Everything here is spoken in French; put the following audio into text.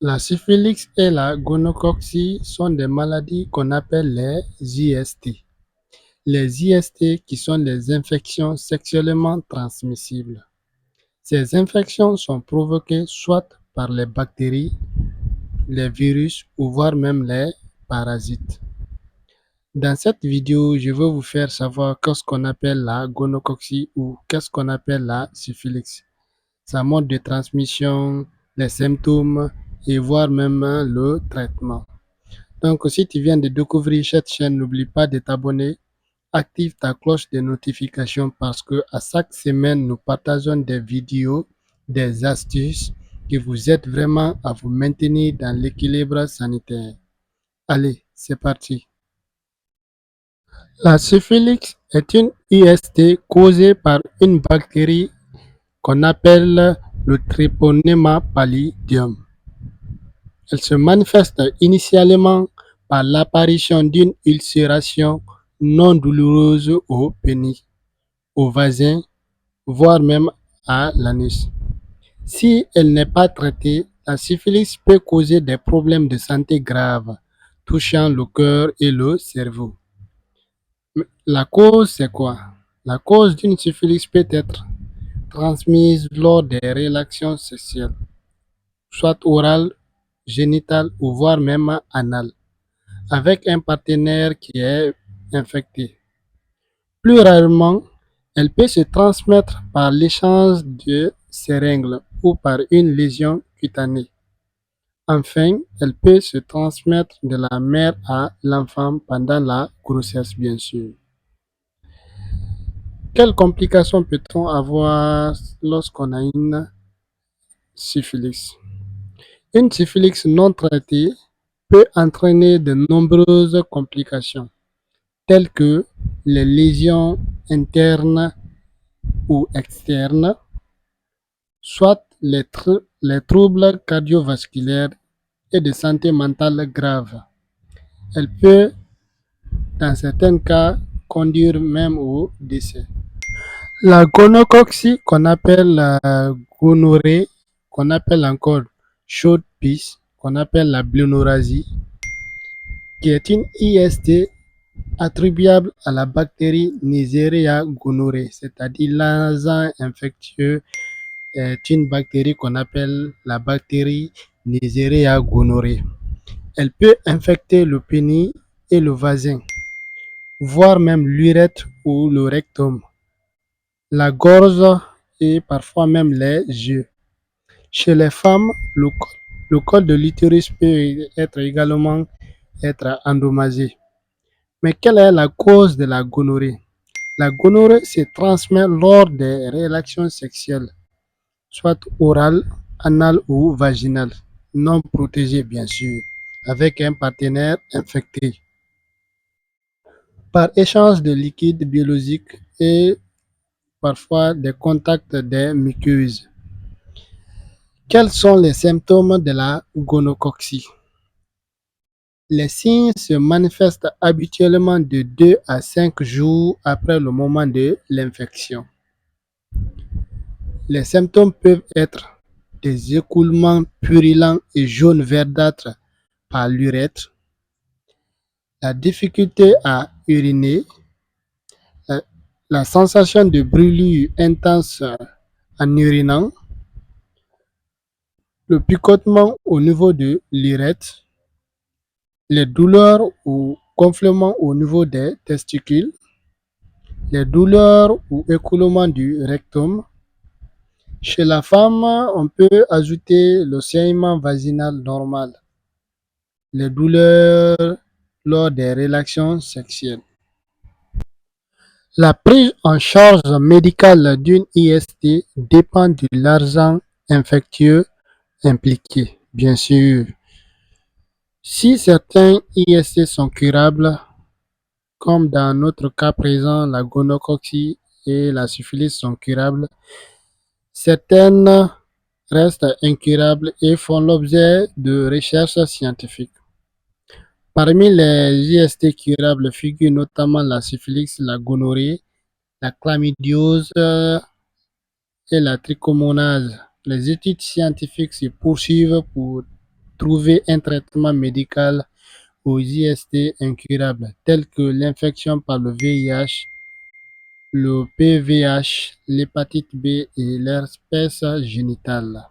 La syphilis et la gonococcie sont des maladies qu'on appelle les IST. Les IST qui sont des infections sexuellement transmissibles. Ces infections sont provoquées soit par les bactéries, les virus ou voire même les parasites. Dans cette vidéo, je veux vous faire savoir qu'est-ce qu'on appelle la gonococcie ou qu'est-ce qu'on appelle la syphilis, sa mode de transmission, les symptômes et voire même le traitement. Donc, si tu viens de découvrir cette chaîne, n'oublie pas de t'abonner, active ta cloche de notification parce que à chaque semaine, nous partageons des vidéos, des astuces qui vous aident vraiment à vous maintenir dans l'équilibre sanitaire. Allez, c'est parti. La syphilis est une IST causée par une bactérie qu'on appelle le Treponema pallidum. Elle se manifeste initialement par l'apparition d'une ulcération non douloureuse au pénis, au vagin, voire même à l'anus. Si elle n'est pas traitée, la syphilis peut causer des problèmes de santé graves, touchant le cœur et le cerveau. La cause, c'est quoi? La cause d'une syphilis peut être transmise lors des relations sexuelles, soit orales, génitales ou voire même anales, avec un partenaire qui est infecté. Plus rarement, elle peut se transmettre par l'échange de seringues ou par une lésion cutanée. Enfin, elle peut se transmettre de la mère à l'enfant pendant la grossesse, bien sûr. Quelles complications peut-on avoir lorsqu'on a une syphilis? Une syphilis non traitée peut entraîner de nombreuses complications, telles que les lésions internes ou externes, soit les troubles cardiovasculaires et de santé mentale graves. Elle peut, dans certains cas, conduire même au décès. La gonococcie, qu'on appelle la gonorrhée, qu'on appelle encore chaude pisse, qu'on appelle la blénorragie, qui est une IST attribuable à la bactérie Neisseria gonorrhoeae, c'est-à-dire l'agent infectieux est une bactérie qu'on appelle la bactérie Neisseria gonorrhoeae. Elle peut infecter le pénis et le vagin, voire même l'urètre ou le rectum, la gorge et parfois même les yeux. Chez les femmes, le col de l'utérus peut être également être endommagé. Mais quelle est la cause de la gonorrhée? La gonorrhée se transmet lors des relations sexuelles, soit orales, anales ou vaginales, non protégées bien sûr, avec un partenaire infecté, par échange de liquides biologiques et parfois des contacts des muqueuses. Quels sont les symptômes de la gonococcie? Les signes se manifestent habituellement de 2 à 5 jours après le moment de l'infection. Les symptômes peuvent être des écoulements purulents et jaune verdâtres par l'urètre, la difficulté à uriner, la, la sensation de brûlure intense en urinant, le picotement au niveau de l'urètre, les douleurs ou gonflements au niveau des testicules, les douleurs ou écoulements du rectum. Chez la femme, on peut ajouter le saignement vaginal normal, les douleurs lors des relations sexuelles. La prise en charge médicale d'une IST dépend de l'agent infectieux impliqué, bien sûr. Si certains IST sont curables, comme dans notre cas présent, la gonococcie et la syphilis sont curables, certaines restent incurables et font l'objet de recherches scientifiques. Parmi les IST curables figurent notamment la syphilis, la gonorrhée, la chlamydiose et la trichomonase. Les études scientifiques se poursuivent pour trouver un traitement médical aux IST incurables, tels que l'infection par le VIH, le PVH, l'hépatite B et l'herpès génital.